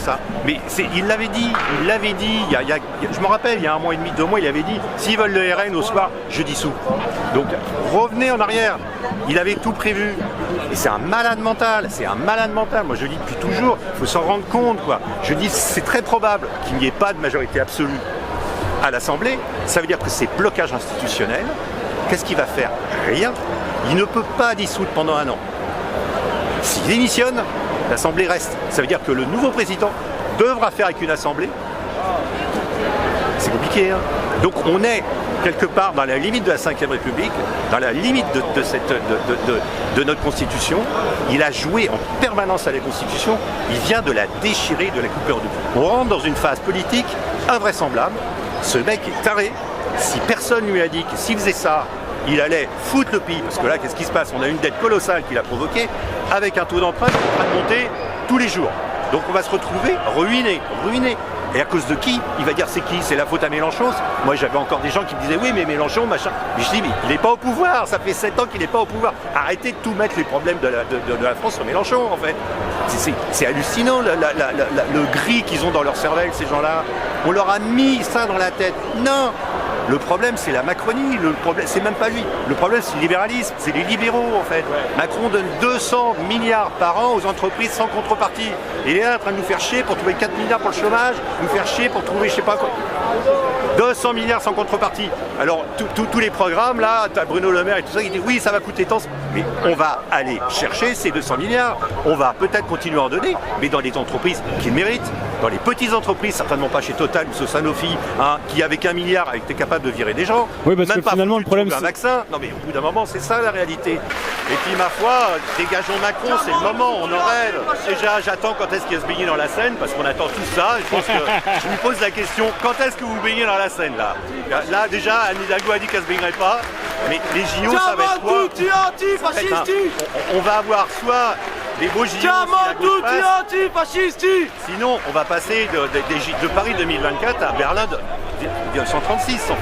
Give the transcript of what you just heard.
ça. Mais il l'avait dit, je me rappelle, il y a 1 mois et demi, 2 mois, il avait dit, s'ils veulent le RN au soir, je dissous. Donc revenez en arrière, il avait tout prévu. Et c'est un malade mental, Moi je dis depuis toujours, il faut s'en rendre compte, quoi. Je dis, c'est très probable qu'il n'y ait pas de majorité absolue à l'Assemblée. Ça veut dire que c'est blocage institutionnel. Qu'est-ce qu'il va faire? Rien. Il ne peut pas dissoudre pendant 1 an. S'il démissionne, l'Assemblée reste. Ça veut dire que le nouveau président devra faire avec une Assemblée. C'est compliqué, hein. Donc on est quelque part dans la limite de la Ve République, dans la limite de notre Constitution. Il a joué en permanence à la Constitution, il vient de la déchirer, de la couper en deux. On rentre dans une phase politique invraisemblable. Ce mec est taré. Si personne lui a dit que s'il faisait ça, il allait foutre le pays, parce que là, qu'est-ce qui se passe? On a une dette colossale qu'il a provoquée, avec un taux d'emprunt qui est en train de monter tous les jours. Donc on va se retrouver ruiné. Et à cause de qui? Il va dire c'est qui? C'est la faute à Mélenchon? Moi j'avais encore des gens qui me disaient oui mais Mélenchon machin. Mais je dis mais il n'est pas au pouvoir, ça fait 7 ans qu'il n'est pas au pouvoir. Arrêtez de tout mettre les problèmes de la France sur Mélenchon en fait. C'est hallucinant le gris qu'ils ont dans leur cervelle ces gens-là. On leur a mis ça dans la tête. Non! Le problème, c'est la Macronie, le problème, c'est même pas lui. Le problème, c'est le libéralisme, c'est les libéraux, en fait. Ouais. Macron donne 200 milliards par an aux entreprises sans contrepartie. Et il est là en train de nous faire chier pour trouver 4 milliards pour le chômage, nous faire chier pour trouver, je sais pas quoi. 200 milliards sans contrepartie. Alors, tous les programmes, là, t'as Bruno Le Maire et tout ça, qui dit oui, ça va coûter tant. Mais on va aller chercher ces 200 milliards. On va peut-être continuer à en donner, mais dans les entreprises qui le méritent. Dans les petites entreprises, certainement pas chez Total ou chez Sanofi, hein, qui avec 1 milliard était capable de virer des gens. Oui, parce même que finalement le problème c'est un vaccin. Non mais au bout d'un moment, c'est ça la réalité. Et puis ma foi, dégageons Macron, c'est le moment, on en rêve. Déjà, j'attends quand est-ce qu'il va se baigner dans la Seine, parce qu'on attend tout ça. Je pense que je me pose la question, quand est-ce que vous baignez dans la Seine là? Là déjà, Anne Hidalgo a dit qu'elle se baignerait pas. Mais les JO, ça va être quoi? On va avoir soit des beaux JO, sinon on va passer de Paris 2024 à Berlin 1936. Enfin.